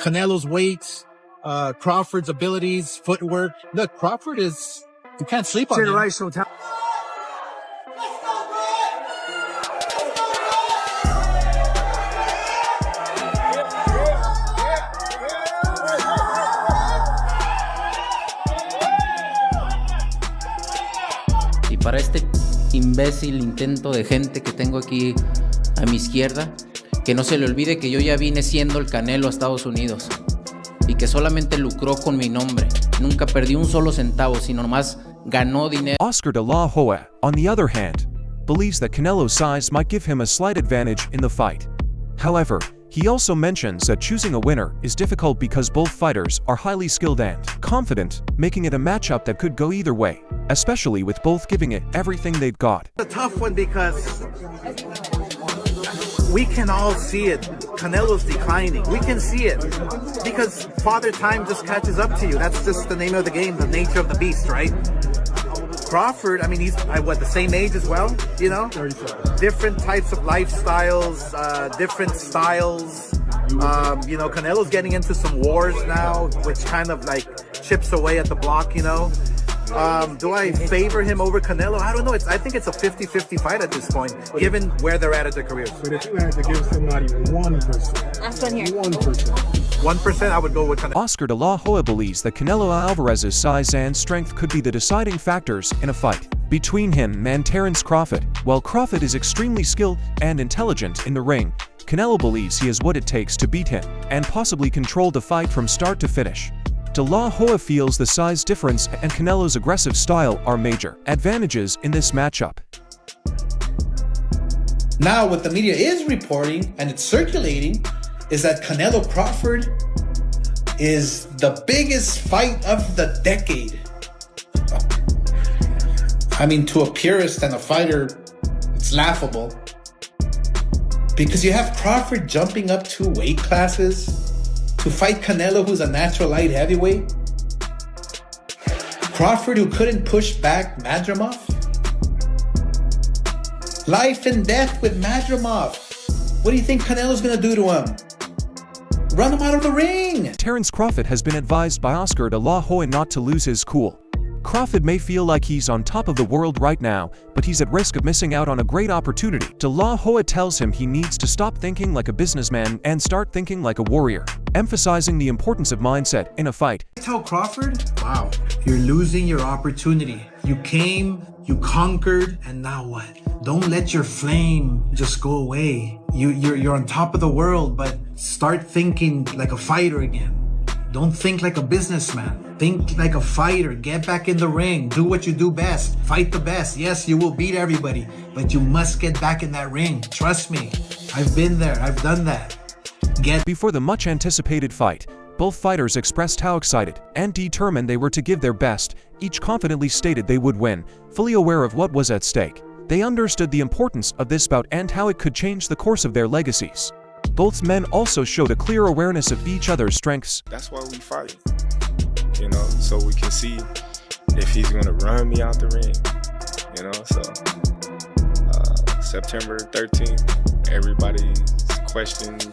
Canelo's weight, Crawford's abilities, footwork. Look, Crawford is, you can't sleep on him. Y para este imbécil intento de gente que tengo aquí a mi izquierda, que no se le olvide que yo ya vine siendo el Canelo a Estados Unidos y que solamente lucró con mi nombre. Nunca perdí un solo centavo, sino nomás ganó dinero. Oscar de la Hoya, on the other hand, believes that Canelo's size might give him a slight advantage in the fight. However, he also mentions that choosing a winner is difficult because both fighters are highly skilled and confident, making it a matchup that could go either way, especially with both giving it everything they've got. It's a tough one because we can all see it. Canelo's declining. We can see it because Father Time just catches up to you. That's just the name of the game, the nature of the beast, right? Crawford, I mean, he's the same age as well, you know? 37. Different types of lifestyles, different styles. You know, Canelo's getting into some wars now, which kind of like chips away at the block, you know? Do I favor him over Canelo? I don't know. I think it's a 50-50 fight at this point, given where they're at their careers. But if you had to give somebody 1%. Last one here. 1%. 1%, I would go with Canelo. Oscar de la Hoya believes that Canelo Alvarez's size and strength could be the deciding factors in a fight between him and Terence Crawford. While Crawford is extremely skilled and intelligent in the ring, Canelo believes he has what it takes to beat him and possibly control the fight from start to finish. De la Hoya feels the size difference and Canelo's aggressive style are major advantages in this matchup. Now, what the media is reporting, and it's circulating, is that Canelo Crawford is the biggest fight of the decade. I mean, to a purist and a fighter, it's laughable. Because you have Crawford jumping up 2 weight classes to fight Canelo, who's a natural light heavyweight. Crawford, who couldn't push back Madrimov. Life and death with Madrimov. What do you think Canelo's gonna do to him? Run him out of the ring! Terence Crawford has been advised by Oscar de la Hoya not to lose his cool. Crawford may feel like he's on top of the world right now, but he's at risk of missing out on a great opportunity. De la Hoya tells him he needs to stop thinking like a businessman and start thinking like a warrior, emphasizing the importance of mindset in a fight. Tell Crawford, wow, you're losing your opportunity. You came, you conquered, and now what? Don't let your flame just go away. You're on top of the world, but start thinking like a fighter again. Don't think like a businessman. Think like a fighter. Get back in the ring. Do what you do best. Fight the best. Yes, you will beat everybody, but you must get back in that ring. Trust me. I've been there. I've done that. Before the much-anticipated fight, both fighters expressed how excited and determined they were to give their best. Each confidently stated they would win, fully aware of what was at stake. They understood the importance of this bout and how it could change the course of their legacies. Both men also showed a clear awareness of each other's strengths. That's why we fight, you know, so we can see if he's going to run me out the ring, you know. So September 13th, everybody's questions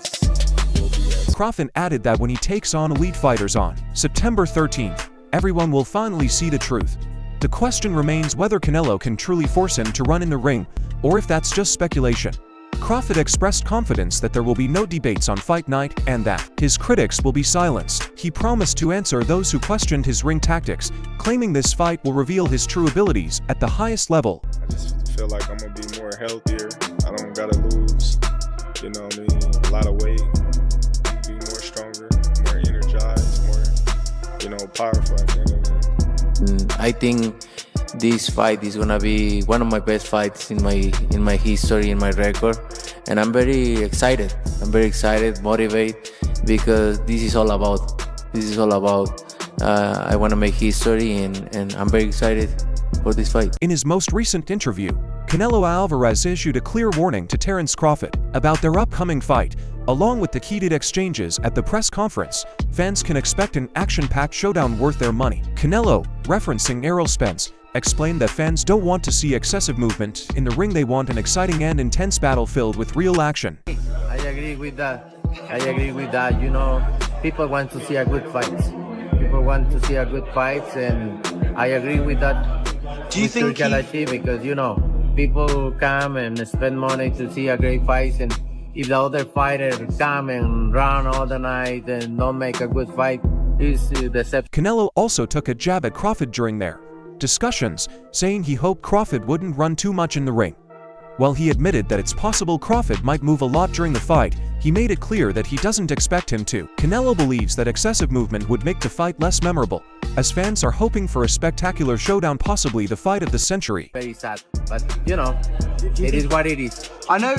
will be answered. Crawford added that when he takes on elite fighters on September 13th, everyone will finally see the truth. The question remains whether Canelo can truly force him to run in the ring, or if that's just speculation. Crawford expressed confidence that there will be no debates on fight night and that his critics will be silenced. He promised to answer those who questioned his ring tactics, claiming this fight will reveal his true abilities at the highest level. I just feel like I'm going to be more healthier. I don't got to lose, you know what I mean, a lot of weight. Be more stronger, more energized, more, you know, powerful at the end of it. I think this fight is gonna be one of my best fights in my history, in my record, and I'm very excited. I'm very excited, motivated, because this is all about. I want to make history, and I'm very excited for this fight. In his most recent interview, Canelo Alvarez issued a clear warning to Terence Crawford about their upcoming fight. Along with the heated exchanges at the press conference, fans can expect an action-packed showdown worth their money. Canelo, referencing Errol Spence, explained that fans don't want to see excessive movement in the ring. They want an exciting and intense battle filled with real action. I agree with that. You know, people want to see a good fight. People want to see a good fight, and I agree with that. Do you think Kalashi, because people come and spend money to see a great fight, and if the other fighter come and run all the night and don't make a good fight, it's deception. Canelo also took a jab at Crawford during their discussions, saying he hoped Crawford wouldn't run too much in the ring. While he admitted that it's possible Crawford might move a lot during the fight, he made it clear that he doesn't expect him to. Canelo believes that excessive movement would make the fight less memorable, as fans are hoping for a spectacular showdown, possibly the fight of the century. Very sad, but it is what it is. I know.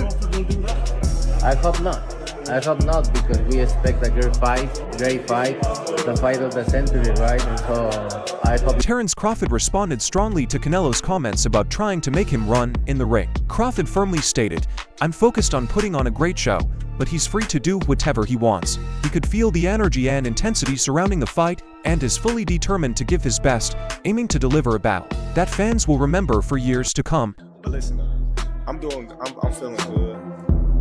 I hope not. I hope not, because we expect a great fight, the fight of the century, right? And so I hope. Terence Crawford responded strongly to Canelo's comments about trying to make him run in the ring. Crawford firmly stated, "I'm focused on putting on a great show, but he's free to do whatever he wants." He could feel the energy and intensity surrounding the fight and is fully determined to give his best, aiming to deliver a battle that fans will remember for years to come. But listen, I'm feeling good.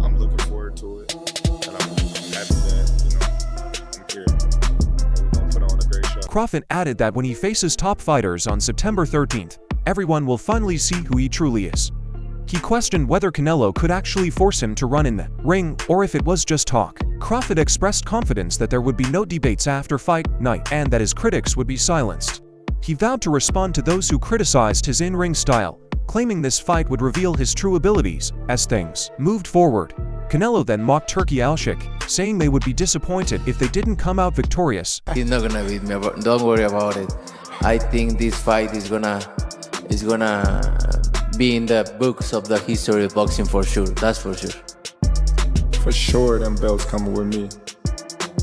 I'm looking forward to it. And I'm happy that, I'm here. And we're going to put on a great show. Crawford added that when he faces top fighters on September 13th, everyone will finally see who he truly is. He questioned whether Canelo could actually force him to run in the ring or if it was just talk. Crawford expressed confidence that there would be no debates after fight night and that his critics would be silenced. He vowed to respond to those who criticized his in-ring style, claiming this fight would reveal his true abilities as things moved forward. Canelo then mocked Turki Alshik, saying they would be disappointed if they didn't come out victorious. He's not gonna beat me. Don't worry about it. I think this fight is gonna be in the books of the history of boxing for sure. That's for sure. For sure, them belts coming with me.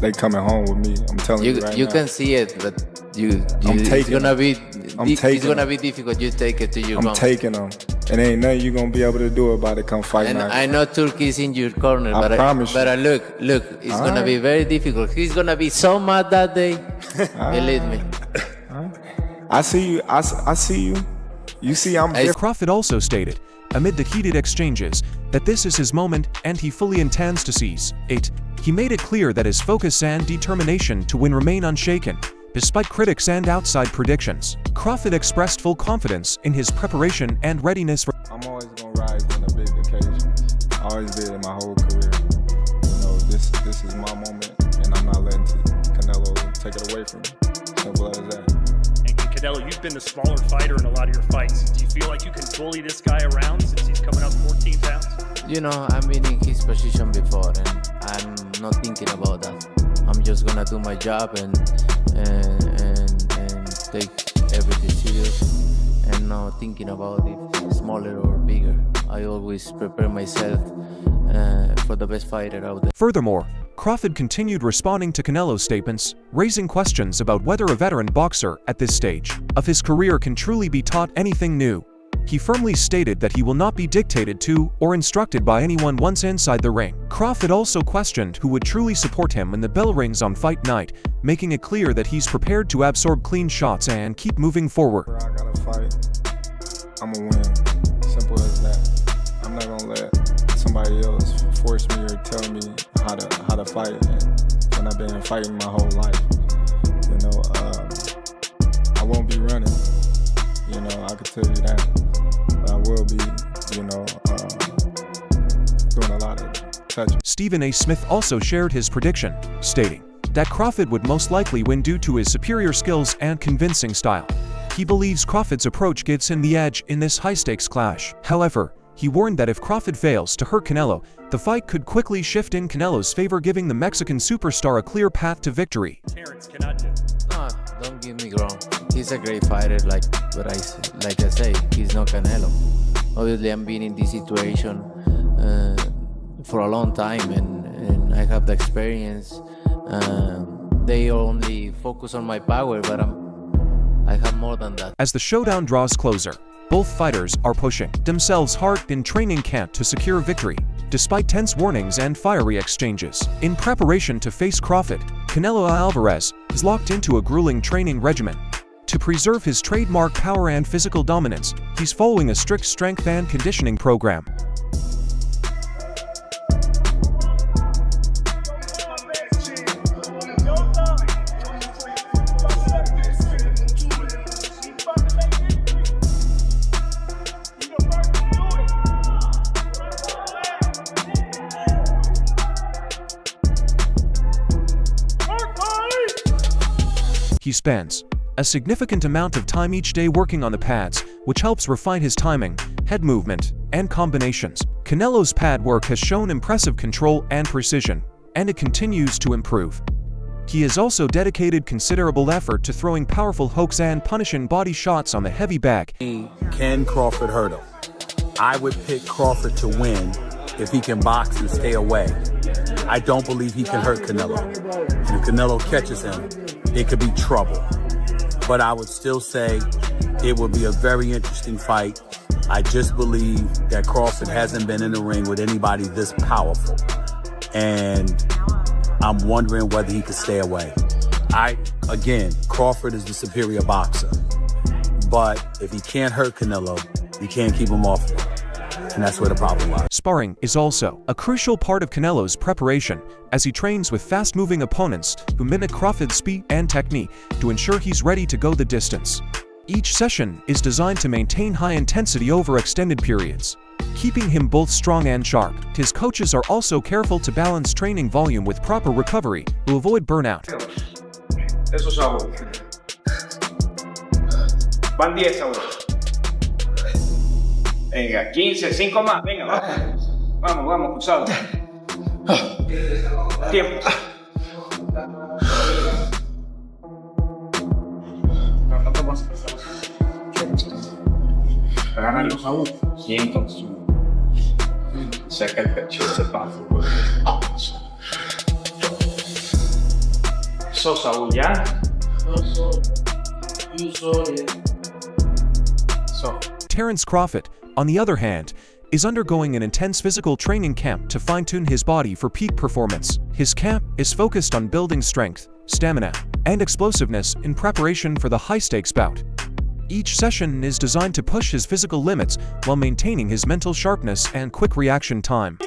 They coming home with me. I'm telling you right now. You can see it, but it's gonna be difficult. You take it to your home. I'm taking them. And ain't nothing you gonna be able to do about it come fight and night. I know Turkey's in your corner, I promise you. But look, it's gonna be very difficult. He's gonna be so mad that day. Believe me. I see you. I see you. You see I'm different. Crawford also stated, amid the heated exchanges, that this is his moment and he fully intends to seize it. He made it clear that his focus and determination to win remain unshaken, despite critics and outside predictions. Crawford expressed full confidence in his preparation and readiness for. I'm always gonna rise on the big occasions. I always did in my whole career. This is my moment, and I'm not letting Canelo take it away from me. Simple as that. And Canelo, you've been the smaller fighter in a lot of your fights. Do you feel like you can bully this guy around since he's coming up 14 pounds? I've been in his position before, and I'm not thinking about that. I'm just gonna do my job and take everything serious and not thinking about it smaller or bigger. I always prepare myself for the best fighter out there. Furthermore, Crawford continued responding to Canelo's statements, raising questions about whether a veteran boxer at this stage of his career can truly be taught anything new. He firmly stated that he will not be dictated to or instructed by anyone once inside the ring. Crawford also questioned who would truly support him when the bell rings on fight night, making it clear that he's prepared to absorb clean shots and keep moving forward. I gotta fight. I'm gonna win. Simple as that. I'm not gonna let somebody else force me or tell me how to fight. And when I've been fighting my whole life, I won't be running. I can tell you that. But I will be, doing a lot of touching. Stephen A. Smith also shared his prediction, stating that Crawford would most likely win due to his superior skills and convincing style. He believes Crawford's approach gives him the edge in this high-stakes clash. However, he warned that if Crawford fails to hurt Canelo, the fight could quickly shift in Canelo's favor, giving the Mexican superstar a clear path to victory. Terence cannot do. Don't get me wrong. He's a great fighter, like I say, he's not Canelo. Obviously, I'm been in this situation for a long time, and I have the experience. They only focus on my power, but I have more than that. As the showdown draws closer, both fighters are pushing themselves hard in training camp to secure victory, despite tense warnings and fiery exchanges. In preparation to face Crawford, Canelo Alvarez is locked into a grueling training regimen. To preserve his trademark power and physical dominance, he's following a strict strength and conditioning program. He spends a significant amount of time each day working on the pads, which helps refine his timing, head movement, and combinations. Canelo's pad work has shown impressive control and precision, and it continues to improve. He has also dedicated considerable effort to throwing powerful hooks and punishing body shots on the heavy bag. Can Crawford hurt him? I would pick Crawford to win if he can box and stay away. I don't believe he can hurt Canelo. And if Canelo catches him, it could be trouble. But I would still say it would be a very interesting fight. I just believe that Crawford hasn't been in the ring with anybody this powerful. And I'm wondering whether he could stay away. Again, Crawford is the superior boxer. But if he can't hurt Canelo, you can't keep him off. And that's where the problem lies. Sparring is also a crucial part of Canelo's preparation, as he trains with fast-moving opponents who mimic Crawford's speed and technique to ensure he's ready to go the distance. Each session is designed to maintain high intensity over extended periods, keeping him both strong and sharp. His coaches are also careful to balance training volume with proper recovery to avoid burnout. Eso es agua. Van 10 ahora. Venga, 15, 5 más. Venga, vamos, vamos, cruzado. Tiempo. Agarran los agudos. Sientos. Saca el pecho, se pasa. Sos aún ya. Terence Crawford, on the other hand, is undergoing an intense physical training camp to fine-tune his body for peak performance. His camp is focused on building strength, stamina, and explosiveness in preparation for the high-stakes bout. Each session is designed to push his physical limits while maintaining his mental sharpness and quick reaction time.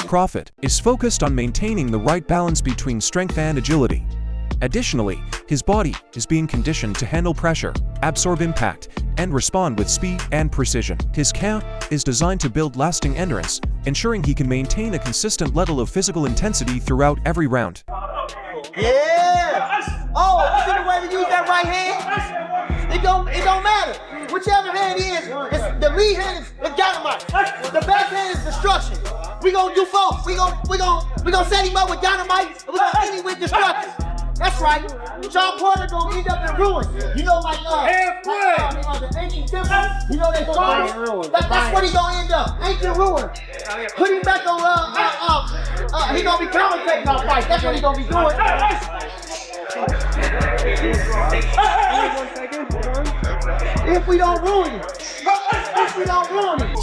Crawford is focused on maintaining the right balance between strength and agility. Additionally, his body is being conditioned to handle pressure, absorb impact, and respond with speed and precision. His camp is designed to build lasting endurance, ensuring he can maintain a consistent level of physical intensity throughout every round. Yeah! Oh, you see the way to use that right hand? It don't matter. Whichever hand is, the lead hand is dynamite. The back hand is destruction. We gonna do both. We gonna set him up with dynamite, and we gonna end him with destruction. That's right. Sean Porter gonna end up in ruin. You know, like the ancient temple. You know they gonna that's what he gonna end up. Ancient ruin. Put him back on. He gonna be commentating on fights. That's what he gonna be doing. If we don't ruin him. If we don't ruin him.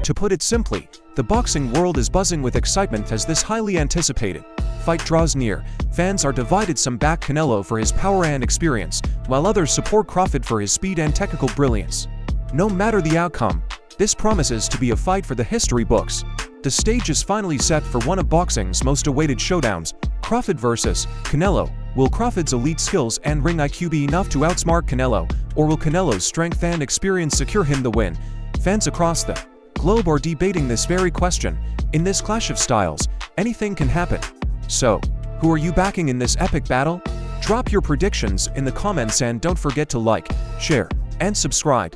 To put it simply, the boxing world is buzzing with excitement as this highly anticipated fight draws near. Fans are divided, some back Canelo for his power and experience, while others support Crawford for his speed and technical brilliance. No matter the outcome, this promises to be a fight for the history books. The stage is finally set for one of boxing's most awaited showdowns, Crawford versus Canelo. Will Crawford's elite skills and ring IQ be enough to outsmart Canelo, or will Canelo's strength and experience secure him the win? Fans across the globe are debating this very question. In this clash of styles, anything can happen. So, who are you backing in this epic battle? Drop your predictions in the comments and don't forget to like, share, and subscribe.